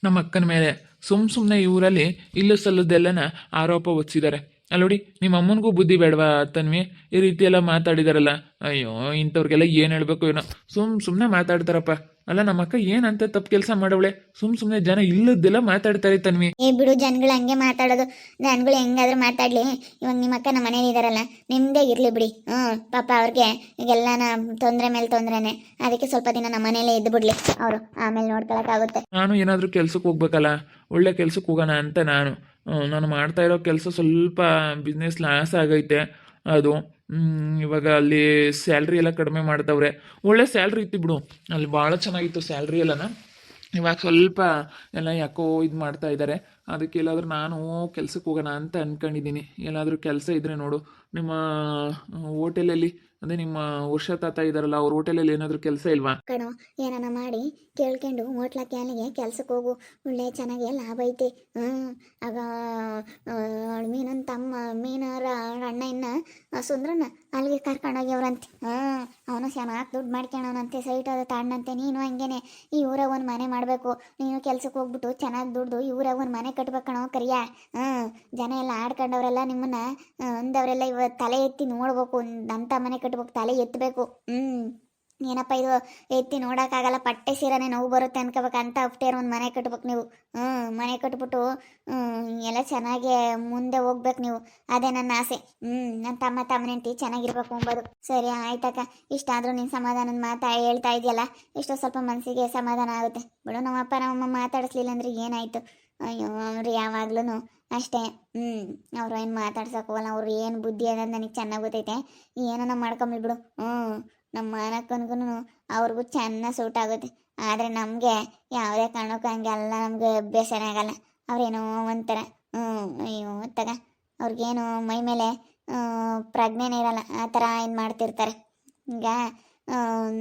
ನಮ್ಮ ಅಕ್ಕನ ಮೇಲೆ ಸುಮ್ಮನೆ ಇವರಲ್ಲಿ ಇಲ್ಲು ಸಲ್ಲದೆಲ್ಲನ ಆರೋಪ ಹೊತ್ತಿದ್ದಾರೆ. ಅಲ್ಲೋಡಿ ನಿಮ್ಮ ಅಮ್ಮನಿಗೂ ಬುದ್ಧಿ ಬೇಡವಾ ತನ್ವಿ? ಈ ರೀತಿ ಎಲ್ಲ ಮಾತಾಡಿದಾರಲ್ಲ. ಅಯ್ಯೋ ಇಂಥವ್ರಿಗೆಲ್ಲ ಏನು ಹೇಳ್ಬೇಕು ಏನೋ. ಸುಮ್ಮನೆ ಮಾತಾಡ್ತಾರಪ್ಪ. ಅಲ್ಲ ನಮ್ಮ ಅಕ್ಕ ಏನಂತ ತಪ್ಪು ಕೆಲಸ ಮಾಡವಳೆ? ಸುಮ್ಮನೆ ಜನ ಇಲ್ಲದ್ದೆಲ್ಲ ಮಾತಾಡ್ತಾರೆ ತನ್ವಿ. ಏ ಬಿಡು, ಜನಗಳು ಹಂಗೆ ಮಾತಾಡೋದು. ಜನಗಳು ಹೆಂಗಾದ್ರೂ ಮಾತಾಡ್ಲಿ. ಇವಾಗ ನಿಮ್ಮ ಅಕ್ಕ ನಮ್ಮ ಮನೇಲಿ ಇದಾರಲ್ಲ, ನಿಮ್ದೇ ಇರ್ಲಿ ಬಿಡಿ. ಪಾಪ ಅವ್ರಿಗೆ ಈಗೆಲ್ಲ ತೊಂದರೆ ಮೇಲೆ ತೊಂದ್ರೆನೆ. ಅದಕ್ಕೆ ಸ್ವಲ್ಪ ದಿನ ನಮ್ಮ ಮನೇಲೇ ಇದ್ದು ಬಿಡ್ಲಿ ಅವರು, ಆಮೇಲೆ ನೋಡ್ಕೊಳಕ್ಕಾಗುತ್ತೆ. ನಾನು ಏನಾದರೂ ಕೆಲ್ಸಕ್ಕೆ ಹೋಗ್ಬೇಕಲ್ಲ, ಒಳ್ಳೆ ಕೆಲ್ಸಕ್ಕೆ ಹೋಗೋಣ ಅಂತ ನಾನು ಮಾಡ್ತಾ ಇರೋ ಕೆಲಸ ಸ್ವಲ್ಪ ಬಿಸ್ನೆಸ್ ಲಾಸ್ ಆಗೈತೆ. ಅದು ಇವಾಗ ಅಲ್ಲಿ ಸ್ಯಾಲ್ರಿ ಎಲ್ಲ ಕಡಿಮೆ ಮಾಡ್ತವ್ರೆ. ಒಳ್ಳೆ ಸ್ಯಾಲ್ರಿ ಇತ್ತು ಬಿಡು, ಅಲ್ಲಿ ಭಾಳ ಚೆನ್ನಾಗಿತ್ತು ಸ್ಯಾಲ್ರಿ ಎಲ್ಲನ. ಇವಾಗ ಸ್ವಲ್ಪ ಎಲ್ಲ ಯಾಕೋ ಇದು ಮಾಡ್ತಾ ಇದ್ದಾರೆ. ಅದಕ್ಕೆ ಎಲ್ಲಾದರೂ ನಾನು ಕೆಲ್ಸಕ್ಕೆ ಹೋಗೋಣ ಅಂತ ಅಂದ್ಕೊಂಡಿದ್ದೀನಿ. ಎಲ್ಲಾದರೂ ಕೆಲಸ ಇದ್ದರೆ ನೋಡು. ನಿಮ್ಮ ಹೋಟೆಲಲ್ಲಿ ಅದೇ ನಿಮ್ಮ ವರ್ಷ ತಾತ ಇದ್ದಾರಲ್ಲ, ಅವ್ರ ಹೋಟೆಲಲ್ಲಿ ಏನಾದರೂ ಕೆಲಸ ಇಲ್ವಾ? ಕಣೋ, ಏನಾನ ಮಾಡಿ ಕೇಳ್ಕೊಂಡು ಹೋಟ್ಲ ಕ್ಯಾನಿಗೆ ಕೆಲ್ಸಕ್ಕೆ ಹೋಗು. ಒಳ್ಳೆ ಚೆನ್ನಾಗಿ ಲಾಭ ಐತೆ. ಆಗ ಮೀನನ್ ತಮ್ಮ ಮೀನರ ಅಣ್ಣ ಇನ್ನ ಸುಂದ್ರನ ಅಲ್ಲಿಗೆ ಕರ್ಕೊಂಡೋಗ್ಯವ್ರಂತೆ. ಅವನು ಚೆನ್ನಾಗಿ ದುಡ್ಡು ಮಾಡ್ಕೊಳವನಂತೆ, ಸೈಟ್ ಅದು ತಾಂಡಂತೆ. ನೀನು ಹಂಗೇನೆ ಈ ಊರಾಗ ಒಂದು ಮನೆ ಮಾಡಬೇಕು. ನೀನು ಕೆಲ್ಸಕ್ಕೆ ಹೋಗ್ಬಿಟ್ಟು ಚೆನ್ನಾಗಿ ದುಡ್ದು ಈ ಊರಾಗ ಒಂದು ಮನೆ ಕಟ್ಬೇಕಣೋ ಕರಿಯ. ಜನ ಎಲ್ಲ ಆಡ್ಕೊಂಡವ್ರೆಲ್ಲ ನಿಮ್ಮನ್ನ ಅಂದವರೆಲ್ಲ ಇವ ತಲೆ ಎತ್ತಿ ನೋಡ್ಬೇಕು. ಅಂಥ ಮನೆ ಕಟ್ಬೇಕು, ತಲೆ ಎತ್ತಬೇಕು. ಏನಪ್ಪ ಇದು ಎತ್ತಿ ನೋಡೋಕ್ಕಾಗಲ್ಲ, ಪಟ್ಟೆ ಸೀರನೆ ನೋವು ಬರುತ್ತೆ ಅನ್ಕೋಬೇಕಂತ ಅಪ್ಟೇರ್ ಒಂದು ಮನೆ ಕಟ್ಬೇಕು ನೀವು. ಮನೆ ಕಟ್ಬಿಟ್ಟು ಎಲ್ಲ ಚೆನ್ನಾಗಿ ಮುಂದೆ ಹೋಗ್ಬೇಕು ನೀವು. ಅದೇ ನನ್ನ ಆಸೆ. ನನ್ನ ತಮ್ಮನೆಂಟಿ ಚೆನ್ನಾಗಿರ್ಬೇಕು ಅಂಬೋದು. ಸರಿ ಆಯ್ತಕ್ಕ, ಇಷ್ಟಾದರೂ ನೀನು ಸಮಾಧಾನದ ಹೇಳ್ತಾ ಇದೆಯಲ್ಲ, ಇಷ್ಟೋ ಸ್ವಲ್ಪ ಮನಸ್ಸಿಗೆ ಸಮಾಧಾನ ಆಗುತ್ತೆ ಬಿಡು. ನಮ್ಮಪ್ಪ ನಮ್ಮಮ್ಮ ಮಾತಾಡಿಸ್ಲಿಲ್ಲ ಅಂದ್ರೆ ಏನಾಯಿತು? ಅಯ್ಯೋ ಅವ್ರು ಯಾವಾಗ್ಲೂ ಅಷ್ಟೇ. ಅವ್ರು ಏನು ಮಾತಾಡ್ಸೋಕೆ ಹೋಗಲ್ಲ. ಅವ್ರು ಏನು ಬುದ್ಧಿ ಅನ್ನೋದು ನನಗೆ ಚೆನ್ನಾಗಿ ಗೊತ್ತೈತೆ. ಏನನ್ನ ಮಾಡ್ಕೊಂಬಿಲ್ ಬಿಡು. ನಮ್ಮ ಮಾನಕ್ಕನ್ಗೂ ಅವ್ರಿಗೂ ಚೆನ್ನಾಗಿ ಸೂಟ್ ಆಗುತ್ತೆ. ಆದರೆ ನಮಗೆ ಯಾವುದೇ ಕಾರಣಕ್ಕೂ ಹಂಗೆಲ್ಲ ನಮಗೆ ಅಭ್ಯಾಸನೇ ಆಗಲ್ಲ. ಅವ್ರೇನೋ ಒಂಥರ ಅಯ್ಯೋ ತಗ, ಅವ್ರಿಗೇನು ಮೈ ಮೇಲೆ ಪ್ರಜ್ಞೆನೇ ಇರಲ್ಲ, ಆ ಥರ ಏನು ಮಾಡ್ತಿರ್ತಾರೆ. ಈಗ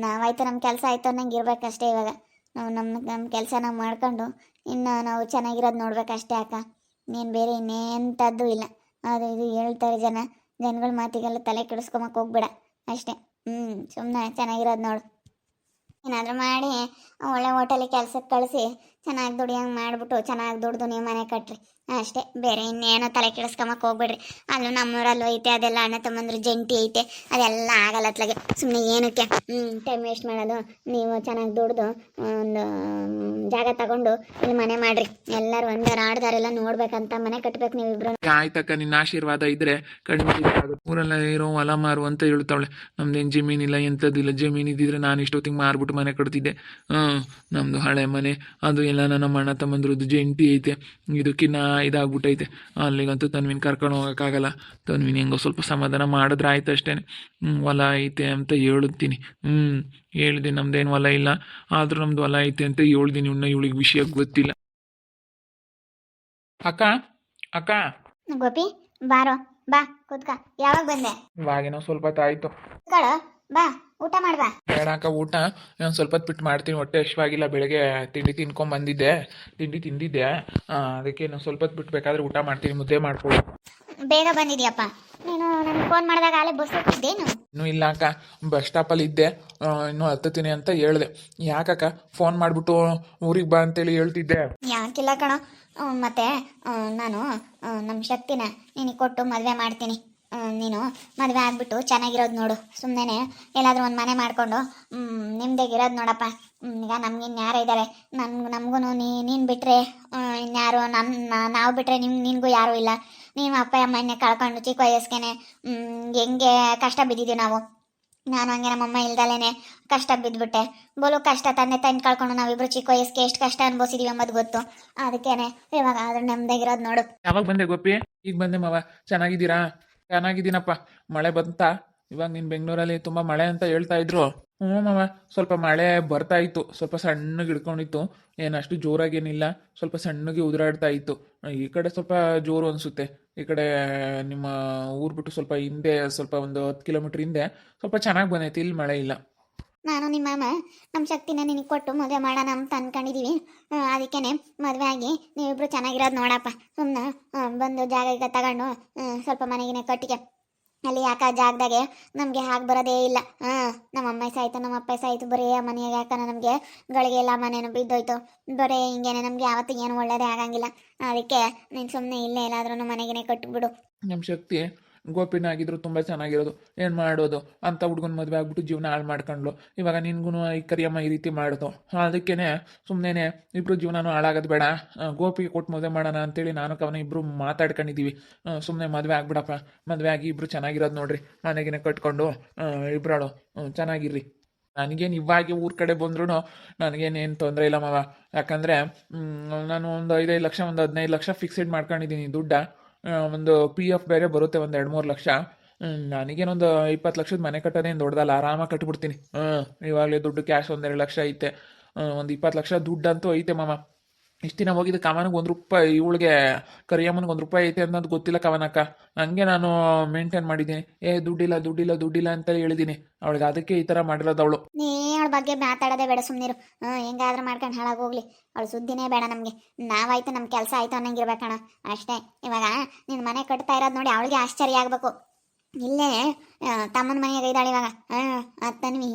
ನಾವಾಯ್ತು ನಮ್ಮ ಕೆಲಸ ಆಯಿತು ಅನ್ನಂಗೆ ಇರಬೇಕಷ್ಟೇ. ಇವಾಗ ನಾವು ನಮ್ಮ ಕೆಲಸ ನಾವು ಮಾಡ್ಕೊಂಡು ಇನ್ನು ನಾವು ಚೆನ್ನಾಗಿರೋದು ನೋಡ್ಬೇಕಷ್ಟೇ ಅಕ್ಕ. ನೀನು ಬೇರೆ ಇನ್ನೇಂಥದ್ದು ಇಲ್ಲ. ಅದು ಇದು ಹೇಳ್ತಾರೆ ಜನಗಳ ಮಾತಿಗೆಲ್ಲ ತಲೆ ಕೆಡಿಸ್ಕೊಂಬಕ್ಕೆ ಹೋಗ್ಬೇಡ ಅಷ್ಟೇ. ಸುಮ್ಮನೆ ಚೆನ್ನಾಗಿರೋದು ನೋಡು. ಏನಾದರೂ ಮಾಡಿ ಒಳ್ಳೆ ಹೋಟೆಲಿಗೆ ಕೆಲ್ಸಕ್ಕೆ ಕಳಿಸಿ ಚೆನ್ನಾಗಿ ದುಡಿಯಂಗೆ ಮಾಡಿಬಿಟ್ಟು ಚೆನ್ನಾಗಿ ದುಡ್ದು ನೀವು ಮನೆ ಕಟ್ರಿ ಅಷ್ಟೇ. ಬೇರೆ ಇನ್ನೇನೋ ತಲೆ ಕೆಡಿಸ್ಕೊಂಬಕ್ಕೆ ಹೋಗ್ಬೇಡ್ರಿ. ಅಲ್ಲೂ ನಮ್ಮೂರಲ್ಲೂ ಐತೆ, ಅದೆಲ್ಲ ಅಣ್ಣ ತಮ್ಮಂದ್ರು ಜಂಟಿ ಐತೆ, ಅದೆಲ್ಲ ಆಗಲ್ಲ ಅತ್ಲಾಗೆ. ಸುಮ್ಮನೆ ಏನಕ್ಕೆ ಟೈಮ್ ವೇಸ್ಟ್ ಮಾಡೋದು? ನೀವು ಚೆನ್ನಾಗಿ ದುಡ್ದು ಒಂದು ಜಾಗ ತಗೊಂಡು ಇಲ್ಲಿ ಮನೆ ಮಾಡ್ರಿ. ಎಲ್ಲರೂ ಒಂದಾರ ಆಡ್ದಾರೆಲ್ಲ ನೋಡ್ಬೇಕಂತ ಮನೆ ಕಟ್ಬೇಕು ನೀವಿಬ್ರು. ಆಯ್ತಕ್ಕ, ನಿನ್ನ ಆಶೀರ್ವಾದ ಇದ್ರೆ ಖಂಡಿತ ಊರೆಲ್ಲ ಇರೋ ಹೊಲ ಮಾರು ಅಂತ ಹೇಳ್ತಾವಳೆ. ನಮ್ದೇನು ಜಮೀನಿಲ್ಲ, ಎಂಥದ್ದಿಲ್ಲ. ಜಮೀನು ಇದ್ದಿದ್ರೆ ನಾನು ಇಷ್ಟೊತ್ತಿಗೆ ಮಾರ್ಬಿಟ್ಟು ಮನೆ ಕಟ್ತಿದ್ದೆ. ನಮ್ಮದು ಹಳೆ ಮನೆ, ಅದು ಎಲ್ಲ ನಮ್ಮ ಅಣ್ಣ ತಮ್ಮಂದ್ರದ್ದು ಜಂಟಿ ಐತೆ. ಇದಕ್ಕಿನ್ನ ಇದಾಗ್ಬಿಟ್ಟೈತೆ. ಅಲ್ಲಿಗಂತೂ ತನ್ವಿನ ಕರ್ಕೊಂಡು ಹೋಗೋಕ್ಕಾಗಲ್ಲ. ತನ್ವಿನ ಹೆಂಗೋ ಸ್ವಲ್ಪ ಸಮಾಧಾನ ಮಾಡಿದ್ರೆ ಆಯ್ತು ಅಷ್ಟೇ. ಹೊಲ ಐತೆ ಅಂತ ಹೇಳ್ತೀನಿ. ಹೇಳಿದೆ ನಮ್ದೇನು ಹೊಲ ಇಲ್ಲ, ಆದರೂ ನಮ್ದು ಹೊಲ ಐತೆ ಅಂತ ಹೇಳ್ದೀನಿ. ಇವಳಿಗೆ ವಿಷಯ ಗೊತ್ತಿಲ್ಲ. ಅಕ್ಕ ಅಕ್ಕ ಗೋಪಿ, ಬಾರೋ ಬಾ ಕೂತ್ಕ. ಯಾವಾಗ ಬಂದೆ? ಇವಾಗೇನೋ ಸ್ವಲ್ಪ ಹೊತ್ತಾಯ್ತು. ಕಳೋ ಬಾ, ಊಟ ಮಾಡ್ಬಾ. ಬೇಡ ಅಕ್ಕ, ಊಟ ನಾನು ಸ್ವಲ್ಪ ಹೊತ್ತು ಬಿಟ್ಟು ಮಾಡ್ತೀನಿ. ಹೊಟ್ಟೆ ಹಶ್ವಾಗಿಲ್ಲ. ಬೆಳಗ್ಗೆ ತಿಂಡಿ ತಿಂದಿದ್ದೆ. ಅದಕ್ಕೆ ನಾನು ಸ್ವಲ್ಪ ಹೊತ್ತು ಬಿಟ್ಟು ಬೇಕಾದ್ರೆ ಊಟ ಮಾಡ್ತೀನಿ. ಮುದ್ದೆ ಮಾಡ್ಕೊಡು. ಬೇಗ ಬಂದಿದ್ಯಪ್ಪ ನೀನು. ನನಗೆ ಫೋನ್ ಮಾಡಿದಾಗ ಆಲೇ ಬಸ್ ಹೋಗ್ತಿದ್ದೇನು? ಇನ್ನೂ ಇಲ್ಲ ಅಕ್ಕ, ಬಸ್ ಸ್ಟಾಪಲ್ಲಿ ಇದ್ದೆ. ಇನ್ನೂ ಹತ್ತತೀನಿ ಅಂತ ಹೇಳಿದೆ. ಯಾಕಕ್ಕ ಫೋನ್ ಮಾಡಿಬಿಟ್ಟು ಊರಿಗೆ ಬಾ ಅಂತೇಳಿ ಹೇಳ್ತಿದ್ದೆ? ಯಾಕಿಲ್ಲ ಕಣೋ, ಮತ್ತೆ ನಾನು ನಮ್ಮ ಶಕ್ತಿನ ನಿನಗೆ ಕೊಟ್ಟು ಮದುವೆ ಮಾಡ್ತೀನಿ. ನೀನು ಮದುವೆ ಆಗ್ಬಿಟ್ಟು ಚೆನ್ನಾಗಿರೋದು ನೋಡು. ಸುಮ್ಮನೆ ಎಲ್ಲಾದರೂ ಒಂದು ಮನೆ ಮಾಡಿಕೊಂಡು ನಿಮ್ದಾಗಿರೋದು ನೋಡಪ್ಪ. ಈಗ ನಮ್ಗಿನ್ನು ಯಾರು ಇದ್ದಾರೆ? ನಮಗೂ ನೀನು ಬಿಟ್ಟರೆ ಇನ್ಯಾರು? ನಾವು ಬಿಟ್ಟರೆ ನಿನಗೂ ಯಾರೂ ಇಲ್ಲ. ನೀವು ಅಪ್ಪ ಅಮ್ಮನ್ನೇ ಕಳ್ಕೊಂಡು ಚಿಕ್ಕ ವಯಸ್ಸಿಗೆ ಹೆಂಗೆ ಕಷ್ಟ ಬಿದ್ದಿದ್ದೀವಿ ನಾವು. ನಾನು ಹಂಗೆ ನಮ್ಮಮ್ಮ ಇಲ್ದಲೇ ಕಷ್ಟ ಬಿದ್ದುಬಿಟ್ಟೆ. ಬೋಲು ಕಷ್ಟ ತಂದೆ ಕಳ್ಕೊಂಡು ನಾವಿಬ್ರು ಚಿಕ್ಕ ವಯಸ್ಸಿಗೆ ಎಷ್ಟು ಕಷ್ಟ ಅನ್ಭವಿಸಿದೀವಿ ಎಂಬುದು ಗೊತ್ತು. ಅದಕ್ಕೇನೆ ಇವಾಗ ಆದ್ರೂ ನೆಮ್ಮದಿಗಿರೋದು ನೋಡು. ಯಾವಾಗ ಬಂದೆ ಗೋಪಿ? ಈಗ ಬಂದೆ ಮಾವ. ಚೆನ್ನಾಗಿದ್ದೀರಾ? ಚೆನ್ನಾಗಿದ್ದೀನಪ್ಪ. ಮಳೆ ಬಂತಾ? ಇವಾಗ ನೀನು ಬೆಂಗಳೂರಲ್ಲಿ ತುಂಬ ಮಳೆ ಅಂತ ಹೇಳ್ತಾ ಇದ್ರು. ಮಾವ, ಸ್ವಲ್ಪ ಮಳೆ ಬರ್ತಾ ಇತ್ತು. ಸ್ವಲ್ಪ ಸಣ್ಣಗೆ ಹಿಡ್ಕೊಂಡಿತ್ತು. ಏನಷ್ಟು ಜೋರಾಗೇನಿಲ್ಲ, ಸ್ವಲ್ಪ ಸಣ್ಣಗೆ ಉದುರಾಡ್ತಾ ಇತ್ತು. ಈ ಕಡೆ ಸ್ವಲ್ಪ ಜೋರು ಅನಿಸುತ್ತೆ. ಈ ಕಡೆ ನಿಮ್ಮ ಊರು ಬಿಟ್ಟು ಸ್ವಲ್ಪ ಹಿಂದೆ, ಸ್ವಲ್ಪ ಒಂದು 10 ಕಿಲೋಮೀಟ್ರ್ ಹಿಂದೆ ಸ್ವಲ್ಪ ಚೆನ್ನಾಗಿ ಬಂದೈತಿ. ಇಲ್ಲಿ ಮಳೆ ಇಲ್ಲ. ನಾನು ನಿಮ್ಮ ಮಾಮ ನಮ್ಮ ಶಕ್ತಿನ ನಿನಗೆ ಕೊಟ್ಟು ಮದುವೆ ಮಾಡೋಣ ಅಂತ ಅನ್ಕೊಂಡಿದ್ದೀವಿ. ಅದಕ್ಕೇನೆ ಮದುವೆ ಆಗಿ ನೀವಿಬ್ರು ಚೆನ್ನಾಗಿರೋದು ನೋಡಪ್ಪ. ಸುಮ್ಮನೆ ಬಂದು ಜಾಗ ಈಗ ತಗೊಂಡು ಸ್ವಲ್ಪ ಮನೆಗಿನೇ ಕಟ್ಟಿಗೆ ಅಲ್ಲಿ ಯಾಕೆ ಆ ಜಾಗದಾಗೆ ನಮಗೆ ಹಾಗೆ ಬರೋದೇ ಇಲ್ಲ. ನಮ್ಮ ಅಮ್ಮ ಸಾಯ್ತು, ನಮ್ಮ ಅಪ್ಪ ಸಾಯ್ತು, ಬರೀ ಆ ಮನೆಯಾಗ ಯಾಕನ ನಮಗೆ ಗಳಿಗೆ ಎಲ್ಲ ಮನೇನು ಬಿದ್ದೋಯ್ತು, ಬರೀ ಹಿಂಗೇನೆ ನಮಗೆ ಯಾವತ್ತೂ ಏನು ಒಳ್ಳೇದೇ ಆಗಂಗಿಲ್ಲ. ಅದಕ್ಕೆ ನೀನು ಸುಮ್ಮನೆ ಇಲ್ಲೇ ಎಲ್ಲಾದ್ರೂ ಮನೆಗೇನೆ ಕಟ್ಟಿಬಿಡು. ನಮ್ಮ ಶಕ್ತಿ ಗೋಪಿನ ಆಗಿದ್ರು ತುಂಬ ಚೆನ್ನಾಗಿರೋದು, ಏನು ಮಾಡೋದು ಅಂತ ಹುಡ್ಗನ ಮದುವೆ ಆಗ್ಬಿಟ್ಟು ಜೀವನ ಹಾಳು ಮಾಡ್ಕೊಂಡ್ಲು. ಇವಾಗ ನಿನ್ಗೂ ಈ ಕರಿಯಮ್ಮ ಈ ರೀತಿ ಮಾಡಿತು, ಅದಕ್ಕೇ ಸುಮ್ಮನೆ ಇಬ್ಬರು ಜೀವನನೂ ಹಾಳಾಗೋದು ಬೇಡ, ಗೋಪಿಗೆ ಕೊಟ್ಟು ಮದುವೆ ಮಾಡೋಣ ಅಂತೇಳಿ ನಾನು ಕವನ ಇಬ್ಬರು ಮಾತಾಡ್ಕೊಂಡಿದ್ದೀವಿ. ಸುಮ್ಮನೆ ಮದುವೆ ಆಗ್ಬಿಡಪ್ಪ, ಮದುವೆ ಆಗಿ ಇಬ್ಬರು ಚೆನ್ನಾಗಿರೋದು ನೋಡ್ರಿ, ಮನೆಗಿನ ಕಟ್ಕೊಂಡು ಇಬ್ಬರಾಳು ಚೆನ್ನಾಗಿರ್ರಿ. ನನಗೇನು ಇವಾಗ ಊರ ಕಡೆ ಬಂದ್ರೂ ನನಗೇನೇನು ತೊಂದರೆ ಇಲ್ಲ ಮಾವ. ಯಾಕಂದರೆ ನಾನು ಒಂದು 5 ಲಕ್ಷ ಒಂದು 15 ಲಕ್ಷ ಫಿಕ್ಸೆಡ್ ಮಾಡ್ಕೊಂಡಿದ್ದೀನಿ ದುಡ್ಡ. ಒಂದು ಪಿ ಎಫ್ ಬೇರೆ ಬರುತ್ತೆ ಒಂದು 2-3 ಲಕ್ಷ. ನನಗೇನೊಂದು 20 ಲಕ್ಷದ ಮನೆ ಕಟ್ಟೋದೇನು ದೊಡ್ಡದಲ್ಲ, ಆರಾಮಾಗಿ ಕಟ್ಬಿಡ್ತೀನಿ. ಇವಾಗಲೇ ದುಡ್ಡು ಕ್ಯಾಶ್ ಒಂದು 2 ಲಕ್ಷ ಐತೆ, ಒಂದು 20 ಲಕ್ಷ ದುಡ್ಡಂತೂ ಐತೆ ಮಾಮ. ಇಷ್ಟು ದಿನ ಹೋಗಿದ್ದು ಕವನಿಗೆ ₹1, ಇವಳಿಗೆ ಕರಿಯಮ್ಮನಿಗೆ ₹1 ಐತೆ ಅನ್ನೋದು ಗೊತ್ತಿಲ್ಲ ಕವನಕ್ಕ. ಹಂಗೆ ನಾನು ಮೇಂಟೈನ್ ಮಾಡಿದ್ದೀನಿ, ದುಡ್ಡಿಲ್ಲ ದುಡ್ಡಿಲ್ಲ ದುಡ್ಡಿಲ್ಲ ಅಂತ ಹೇಳಿದ್ದೀನಿ ಅವಳಿಗೆ, ಅದಕ್ಕೆ ಈ ಥರ ಮಾಡಿರೋದು ಅವಳು. ನೀ ಅವಳ ಬಗ್ಗೆ ಮಾತಾಡೋದೇ ಬೇಡ, ಸುಮ್ಮನಿರು. ಹೆಂಗಾದ್ರೂ ಮಾಡ್ಕೊಂಡು ಹಾಳಾಗೋಗ್ಲಿ, ಅವಳು ಸುದ್ದಿನೇ ಬೇಡ ನಮಗೆ. ನಾವಾಯ್ತು ನಮ್ಮ ಕೆಲಸ ಆಯ್ತು ಅನ್ನಂಗಿರ್ಬೇಕಣ್ಣ ಅಷ್ಟೇ. ಇವಾಗ ನಿನ್ನ ಮನೆ ಕಟ್ತಾ ಇರೋದು ನೋಡಿ ಅವಳಿಗೆ ಆಶ್ಚರ್ಯ ಆಗಬೇಕು. ಇಲ್ಲೇ ತಮ್ಮನ ಮನೆಯಾಗ ಇದ್ದಾಳೆ ಇವಾಗ. ತನ್ವಿ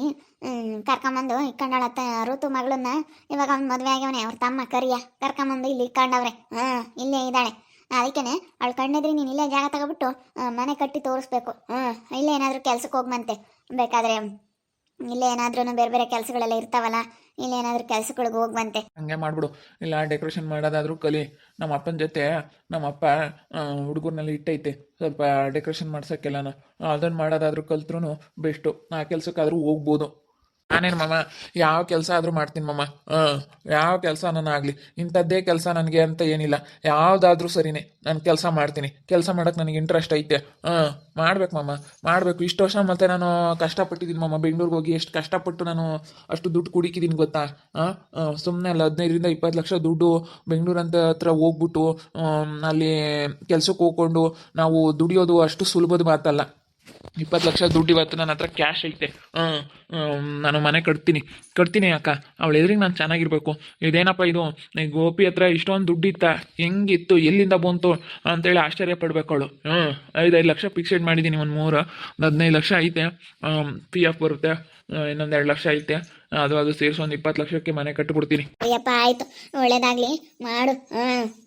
ಕರ್ಕೊಂಬಂದು ಇಕ್ಕೊಂಡವಳ ಋತು ಮಗಳನ್ನ. ಇವಾಗ ಅವ್ನ ಮದುವೆ ಆಗ್ಯವನೆ, ಅವ್ರ ತಮ್ಮ ಕರಿಯ ಕರ್ಕೊಂಬಂದು ಇಲ್ಲಿ ಇಕ್ಕೊಂಡವ್ರೆ. ಇಲ್ಲೇ ಇದ್ದಾಳೆ. ಅದಕ್ಕೇನೆ ಅವಳು ಕಣ್ಣೆದ್ರಿ ನೀನು ಇಲ್ಲೇ ಜಾಗ ತಗೊಬಿಟ್ಟು ಮನೆ ಕಟ್ಟಿ ತೋರಿಸ್ಬೇಕು. ಇಲ್ಲೇ ಏನಾದರೂ ಕೆಲ್ಸಕ್ಕೆ ಹೋಗ್ಬಂತೆ, ಬೇಕಾದ್ರೆ ಇಲ್ಲೇ ಏನಾದ್ರೂ ಬೇರೆ ಬೇರೆ ಕೆಲಸಗಳೆಲ್ಲ ಇರ್ತಾವಲ್ಲ, ಇಲ್ಲಿ ಏನಾದರೂ ಕೆಲ್ಸಗಳಿಗೆ ಹೋಗ್ಬಂತೆ. ಹಂಗೆ ಮಾಡ್ಬಿಡು. ಇಲ್ಲ ಡೆಕೋರೇಷನ್ ಮಾಡೋದಾದ್ರೂ ಕಲಿ. ನಮ್ಮ ಅಪ್ಪನ ಜೊತೆ ನಮ್ಮ ಅಪ್ಪ ಹುಡುಗರ್ನಲ್ಲಿ ಇಟ್ಟೈತೆ ಸ್ವಲ್ಪ ಡೆಕೋರೇಷನ್ ಮಾಡ್ಸೋಕ್ಕೆಲ್ಲನ, ಅದನ್ನು ಮಾಡೋದಾದ್ರೂ ಕಲ್ತ್ರೂ ಬೆಸ್ಟು. ಆ ಕೆಲಸಕ್ಕಾದ್ರೂ ಹೋಗ್ಬೋದು. ನಾನೇನು ಮಾಮ ಯಾವ ಕೆಲಸ ಆದರೂ ಮಾಡ್ತೀನಿ ಮಾಮ. ಯಾವ ಕೆಲಸ ನಾನು ಆಗಲಿ, ಇಂಥದ್ದೇ ಕೆಲಸ ನನಗೆ ಅಂತ ಏನಿಲ್ಲ, ಯಾವುದಾದ್ರೂ ಸರಿನೇ ನಾನು ಕೆಲಸ ಮಾಡ್ತೀನಿ. ಕೆಲಸ ಮಾಡೋಕ್ಕೆ ನನಗೆ ಇಂಟ್ರೆಸ್ಟ್ ಐತೆ. ಮಾಡ್ಬೇಕು ಮಾಮ, ಮಾಡಬೇಕು. ಇಷ್ಟು ವರ್ಷ ಮತ್ತೆ ನಾನು ಕಷ್ಟಪಟ್ಟಿದ್ದೀನಿ ಮಾಮ, ಬೆಂಗಳೂರಿಗೆ ಹೋಗಿ ಎಷ್ಟು ಕಷ್ಟಪಟ್ಟು ನಾನು ಅಷ್ಟು ದುಡ್ಡು ಕುಡಿಕಿದ್ದೀನಿ ಗೊತ್ತಾ. ಸುಮ್ಮನೆ ಅಲ್ಲ 15-20 ಲಕ್ಷ ದುಡ್ಡು ಬೆಂಗಳೂರಂತ ಹತ್ರ ಹೋಗ್ಬಿಟ್ಟು ಅಲ್ಲಿ ಕೆಲ್ಸಕ್ಕೆ ಹೋಗ್ಕೊಂಡು ನಾವು ದುಡಿಯೋದು ಅಷ್ಟು ಸುಲಭದ ಮಾತಲ್ಲ. 20 ಲಕ್ಷ ದುಡ್ಡು ಇವತ್ತು ನನ್ನ ಹತ್ರ ಕ್ಯಾಶ್ ಐತೆ. ನಾನು ಮನೆ ಕಟ್ತೀನಿ ಅಕ್ಕ. ಅವಳು ಎದುರಿಗೆ ನಾನು ಚೆನ್ನಾಗಿರ್ಬೇಕು. ಇದೇನಪ್ಪ ಇದು, ಗೋಪಿ ಹತ್ರ ಇಷ್ಟೊಂದು ದುಡ್ಡಿತ್ತ, ಹೆಂಗಿತ್ತು, ಎಲ್ಲಿಂದ ಬಂತು ಅಂತೇಳಿ ಆಶ್ಚರ್ಯ ಪಡ್ಬೇಕು ಅವಳು. 5 ಲಕ್ಷ ಫಿಕ್ಸೆಡ್ ಮಾಡಿದ್ದೀನಿ, ಒಂದು 15 ಲಕ್ಷ ಐತೆ. ಪಿ ಎಫ್ ಬರುತ್ತೆ, ಇನ್ನೊಂದು 2 ಲಕ್ಷ ಐತೆ. ಅದು ಸೇರಿಸಿ ಒಂದು 20 ಲಕ್ಷಕ್ಕೆ ಮನೆ ಕಟ್ಟಿಬಿಡ್ತೀನಿ. ಅಯ್ಯಪ್ಪ ಆಯ್ತು, ಒಳ್ಳೇದಾಗ್ಲಿ ಮಾಡು.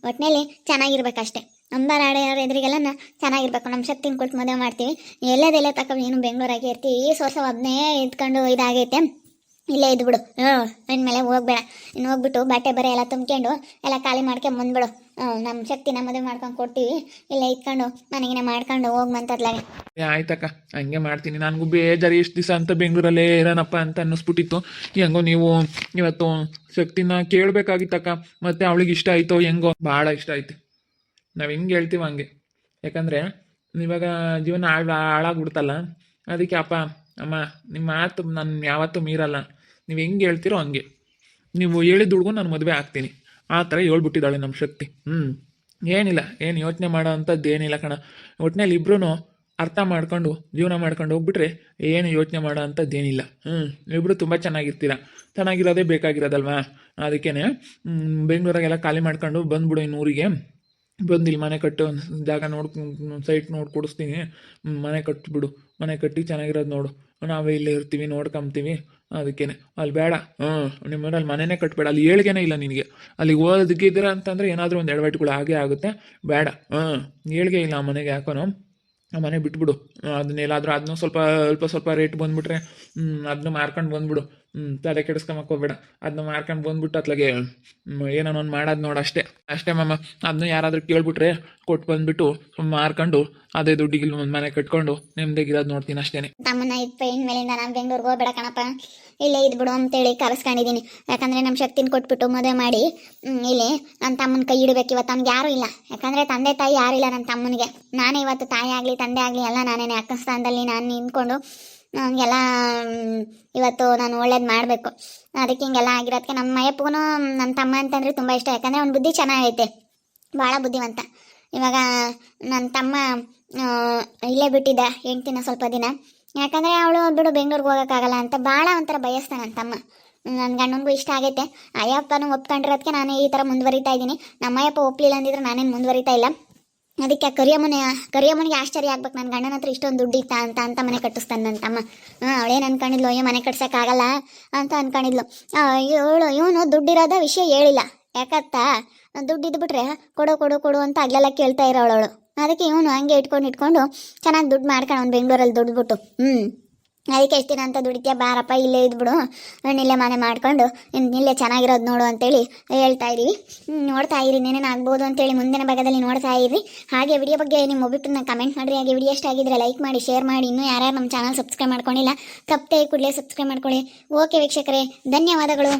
ಒಟ್ಟಿನಲ್ಲಿ ಚೆನ್ನಾಗಿರ್ಬೇಕಷ್ಟೇ. ಅಂಬಾರ ಆಡೋರ ಎದುರಿಗೆಲ್ಲ ಚೆನ್ನಾಗಿರ್ಬೇಕು. ನಮ್ಮ ಶಕ್ತಿನ ಕೊಟ್ಟು ಮದುವೆ ಮಾಡ್ತೀವಿ. ಎಲ್ಲದೆಲ್ಲ ತಕ್ಕ ನೀನು ಬೆಂಗಳೂರಾಗೆ ಇರ್ತೀವಿ. ಈ ವರ್ಷ ಒಬ್ಬನೇ ಇದ್ಕೊಂಡು ಇದಾಗೈತೆ, ಇಲ್ಲೇ ಇದ್ಬಿಡು. ಇನ್ಮೇಲೆ ಹೋಗ್ಬೇಡ. ಇನ್ನು ಹೋಗ್ಬಿಟ್ಟು ಬಟ್ಟೆ ಬರೆ ಎಲ್ಲ ತುಂಬ್ಕೊಂಡು ಎಲ್ಲ ಖಾಲಿ ಮಾಡ್ಕೊಂಡು ಬಂದ್ಬಿಡು. ನಮ್ಮ ಶಕ್ತಿನ ಮದುವೆ ಮಾಡ್ಕೊಂಡು ಕೊಡ್ತೀವಿ, ಇಲ್ಲೇ ಇಟ್ಕೊಂಡು ಮನೆಗಿನ ಮಾಡ್ಕೊಂಡು ಹೋಗ್ಬಂತದ್ಲಾಗೆ. ಆಯ್ತಕ್ಕ, ಹಂಗೆ ಮಾಡ್ತೀನಿ. ನನಗೂ ಬೇಜಾರು ಎಷ್ಟು ದಿವಸ ಅಂತ ಬೆಂಗಳೂರಲ್ಲೇ ಇರೋಣಪ್ಪ ಅಂತ ಅನ್ನಿಸ್ಬಿಟ್ಟಿತ್ತು. ಹೆಂಗೋ ನೀವು ಇವತ್ತು ಶಕ್ತಿನ ಕೇಳಬೇಕಾಗಿತ್ತಕ್ಕ. ಮತ್ತು ಅವಳಿಗೆ ಇಷ್ಟ ಆಯಿತೋ ಹೆಂಗೋ, ಭಾಳ ಇಷ್ಟ ಆಯ್ತು. ನಾವು ಹೆಂಗೆ ಹೇಳ್ತೀವಿ ಹಂಗೆ. ಯಾಕಂದರೆ ಇವಾಗ ಜೀವನ ಹಾಳಾಗ್ಬಿಡ್ತಲ್ಲ, ಅದಕ್ಕೆ ಅಪ್ಪ ಅಮ್ಮ ನಿಮ್ಮ ಮಾತು ನಾನು ಯಾವತ್ತೂ ಮೀರಲ್ಲ. ನೀವು ಹೆಂಗೆ ಹೇಳ್ತೀರೋ ಹಂಗೆ, ನೀವು ಹೇಳಿದ ಹುಡುಗು ನಾನು ಮದುವೆ ಆಗ್ತೀನಿ ಆ ಥರ ಹೇಳ್ಬಿಟ್ಟಿದ್ದಾಳೆ ನಮ್ಮ ಶಕ್ತಿ. ಏನಿಲ್ಲ, ಏನು ಯೋಚನೆ ಮಾಡೋ ಅಂಥದ್ದು ಏನಿಲ್ಲ ಕಣ. ಒಟ್ಟಿನಲ್ಲಿ ಇಬ್ಬರೂ ಅರ್ಥ ಮಾಡ್ಕೊಂಡು ಜೀವನ ಮಾಡ್ಕೊಂಡು ಹೋಗ್ಬಿಟ್ರೆ ಏನು ಯೋಚನೆ ಮಾಡೋ ಅಂಥದ್ದು ಏನಿಲ್ಲ. ಇಬ್ಬರು ತುಂಬ ಚೆನ್ನಾಗಿರೋದೇ ಬೇಕಾಗಿರೋದಲ್ವಾ. ಅದಕ್ಕೇ ಬೆಂಗಳೂರಾಗೆಲ್ಲ ಖಾಲಿ ಮಾಡ್ಕೊಂಡು ಬಂದ್ಬಿಡು ಇನ್ನು ಊರಿಗೆ. ಬಂದಿಲ್ಲಿ ಮನೆ ಕಟ್ಟು, ಜಾಗ ಸೈಟ್ ನೋಡಿ ಕೊಡಿಸ್ತೀನಿ, ಮನೆ ಕಟ್ಟಿಬಿಡು. ಮನೆ ಕಟ್ಟಿ ಚೆನ್ನಾಗಿರೋದು ನೋಡು, ನಾವೇ ಇಲ್ಲೇ ಇರ್ತೀವಿ, ನೋಡ್ಕೊಂತೀವಿ. ಅದಕ್ಕೇನೆ ಅಲ್ಲಿ ಬೇಡ. ನಿಮ್ಮೂರಲ್ಲಿ ಮನೆಯೇ ಕಟ್ಟಬೇಡ. ಅಲ್ಲಿ ಏಳ್ಗೆನೇ ಇಲ್ಲ ನಿನಗೆ. ಅಲ್ಲಿಗೆ ಓದೋದಕ್ಕಿದ್ದೀರ ಅಂತಂದರೆ ಏನಾದರೂ ಒಂದು ಎಡವಟ್ಟುಗಳು ಆಗೇ ಆಗುತ್ತೆ. ಬೇಡ, ಏಳ್ಗೆ ಇಲ್ಲ ಆ ಮನೆಗೆ. ಯಾಕೋನೋ ಆ ಮನೆ ಬಿಟ್ಬಿಡು. ಅದನ್ನೆಲ್ಲಾದರೂ ಅದನ್ನೂ ಸ್ವಲ್ಪ ರೇಟ್ ಬಂದುಬಿಟ್ರೆ ಅದನ್ನ ಮಾರ್ಕೊಂಡು ಬಂದ್ಬಿಡು. ತಲೆ ಕೆಡಿಸ್ಕೊಂಬಕ್ಕೋಗ್ಬೇಡ. ಅದನ್ನ ಮಾರ್ಕೊಂಡು ಬಂದ್ಬಿಟ್ಟು ಅತ್ಲಾಗೆ ಏನೋ ಒಂದು ಮಾಡೋದು ನೋಡು. ಅಷ್ಟೇ ಮಾಮ. ಅದನ್ನ ಯಾರಾದರೂ ಕೇಳ್ಬಿಟ್ರೆ ಕೊಟ್ಟು ಬಂದುಬಿಟ್ಟು ಮಾರ್ಕೊಂಡು ಅದೇ ದುಡ್ಡಿಗೆ ಒಂದು ಮನೆ ಕಟ್ಕೊಂಡು ನೆಮ್ಮದಿಗಿರೋದು ನೋಡ್ತೀನಿ ಅಷ್ಟೇ. ತಮ್ಮನ್ನ ಇನ್ ಮೇಲಿಂದ ನಾನು ಬೆಂಗಳೂರಿಗೆ ಹೋಗ್ಬೇಡ ಕಣಪ್ಪ, ಇಲ್ಲೇ ಇದ್ಬಿಡು ಅಂತೇಳಿ ಕರೆಸ್ಕೊಂಡಿದ್ದೀನಿ. ಯಾಕಂದರೆ ನಮ್ಮ ಶಕ್ತಿನ ಕೊಟ್ಬಿಟ್ಟು ಮದುವೆ ಮಾಡಿ ಇಲ್ಲಿ ನನ್ನ ತಮ್ಮನ ಕೈ ಇಡಬೇಕು. ಇವತ್ತು ಅವ್ನಿಗೆ ಯಾರೂ ಇಲ್ಲ, ಯಾಕಂದರೆ ತಂದೆ ತಾಯಿ ಯಾರೂ ಇಲ್ಲ ನನ್ನ ತಮ್ಮನಿಗೆ. ನಾನೇ ಇವತ್ತು ತಾಯಿ ಆಗಲಿ ತಂದೆ ಆಗಲಿ ಎಲ್ಲ ನಾನೇ ಅಕ್ಕ ಸ್ಥಾನದಲ್ಲಿ ನಾನು ನಿಂತ್ಕೊಂಡು ಹಂಗೆಲ್ಲ ಇವತ್ತು ನಾನು ಒಳ್ಳೇದು ಮಾಡಬೇಕು. ಅದಕ್ಕೆ ಹಿಂಗೆಲ್ಲ ಆಗಿರೋದಕ್ಕೆ ನಮ್ಮ ಮಯಪ್ಪಗೂ ನನ್ನ ತಮ್ಮ ಅಂತಂದರೆ ತುಂಬ ಇಷ್ಟ. ಯಾಕಂದರೆ ಅವ್ನ ಬುದ್ಧಿ ಚೆನ್ನಾಗೈತೆ, ಭಾಳ ಬುದ್ಧಿವಂತ. ಇವಾಗ ನನ್ನ ತಮ್ಮ ಇಲ್ಲೇ ಬಿಟ್ಟಿದ್ದ ಹೆಂಡ್ತಿನ ಸ್ವಲ್ಪ ದಿನ. ಯಾಕಂದರೆ ಅವಳು ಬಿಡು ಬೆಂಗಳೂರಿಗೆ ಹೋಗೋಕ್ಕಾಗಲ್ಲ ಅಂತ ಭಾಳ ಒಂಥರ ಬಯಸ್ತಾನೆ ನನ್ನ ತಮ್ಮ. ನನ್ನ ಗಂಡನಿಗೂ ಇಷ್ಟ ಆಗೈತೆ. ಅಯ್ಯಪ್ಪನೂ ಒಪ್ಕೊಂಡಿರೋದಕ್ಕೆ ನಾನು ಈ ಥರ ಮುಂದುವರಿತಾ ಇದ್ದೀನಿ. ನಮ್ಮ ಅಯ್ಯಪ್ಪ ಒಪ್ಪಲಿಲ್ಲ ಅಂದಿದ್ರೆ ನಾನೇನು ಮುಂದುವರಿತಾ ಇಲ್ಲ. ಅದಕ್ಕೆ ಕರಿಯಮ್ಮನಿಗೆ ಆಶ್ಚರ್ಯ ಆಗ್ಬೇಕು, ನನ್ನ ಗಂಡನ ಹತ್ರ ಇಷ್ಟೊಂದು ದುಡ್ಡು ಇತ್ತ ಅಂತ ಮನೆ ಕಟ್ಟಿಸ್ತಾನೆ ನನ್ನ ತಮ್ಮ. ಅವಳೇನು ಅನ್ಕೊಂಡಿದ್ಲು, ಅಯ್ಯೋ ಮನೆ ಕಟ್ಸೋಕ್ಕಾಗಲ್ಲ ಅಂತ ಅನ್ಕೊಂಡಿದ್ಲು. ಇವನು ದುಡ್ಡಿರೋದ ವಿಷಯ ಹೇಳಿಲ್ಲ. ಯಾಕತ್ತಾ, ದುಡ್ಡು ಇದ್ಬಿಟ್ರೆ ಕೊಡು ಕೊಡು ಕೊಡು ಅಂತ ಅಲ್ಲೆಲ್ಲ ಕೇಳ್ತಾ ಇರೋವಳು. ಅದಕ್ಕೆ ಇವನು ಹಂಗೆ ಇಟ್ಕೊಂಡು ಚೆನ್ನಾಗಿ ದುಡ್ಡು ಮಾಡ್ಕೊಂಡು ಅವ್ನು ಬೆಂಗಳೂರಲ್ಲಿ ದುಡ್ಬಿಟ್ಟು ಅದಕ್ಕೆ ಎಷ್ಟು ದಿನ ಅಂತ ದುಡಿತೀಯ, ಬಾರಪ್ಪ ಇಲ್ಲೇ ಇದ್ಬಿಡು, ಇಲ್ಲೇ ಮನೆ ಮಾಡ್ಕೊಂಡು ಇಲ್ಲೇ ಚೆನ್ನಾಗಿರೋದು ನೋಡು ಅಂತೇಳಿ ಹೇಳ್ತಾ ಇರಿ. ನೋಡ್ತಾ ಇರಿ, ಏನೇನು ಆಗ್ಬೋದು ಅಂತೇಳಿ ಮುಂದಿನ ಭಾಗದಲ್ಲಿ ನೋಡ್ತಾ ಇರಿ. ಹಾಗೆ ವಿಡಿಯೋ ಬಗ್ಗೆ ನಿಮ್ಮ ಒಬ್ಬಿಟ್ಟನ್ನ ಕಮೆಂಟ್ ಮಾಡಿರಿ. ಹಾಗೆ ವಿಡಿಯೋ ಇಷ್ಟ ಆಗಿದ್ರೆ ಲೈಕ್ ಮಾಡಿ, ಶೇರ್ ಮಾಡಿ. ಇನ್ನೂ ಯಾರ್ಯಾರು ನಮ್ಮ ಚಾನಲ್ ಸಬ್ಸ್ಕ್ರೈಬ್ ಮಾಡ್ಕೊಂಡಿಲ್ಲ ತಪ್ಪದೆ ಕೂಡಲೇ ಸಬ್ಸ್ಕ್ರೈಬ್ ಮಾಡ್ಕೊಳ್ಳಿ. ಓಕೆ ವೀಕ್ಷಕರೇ, ಧನ್ಯವಾದಗಳು.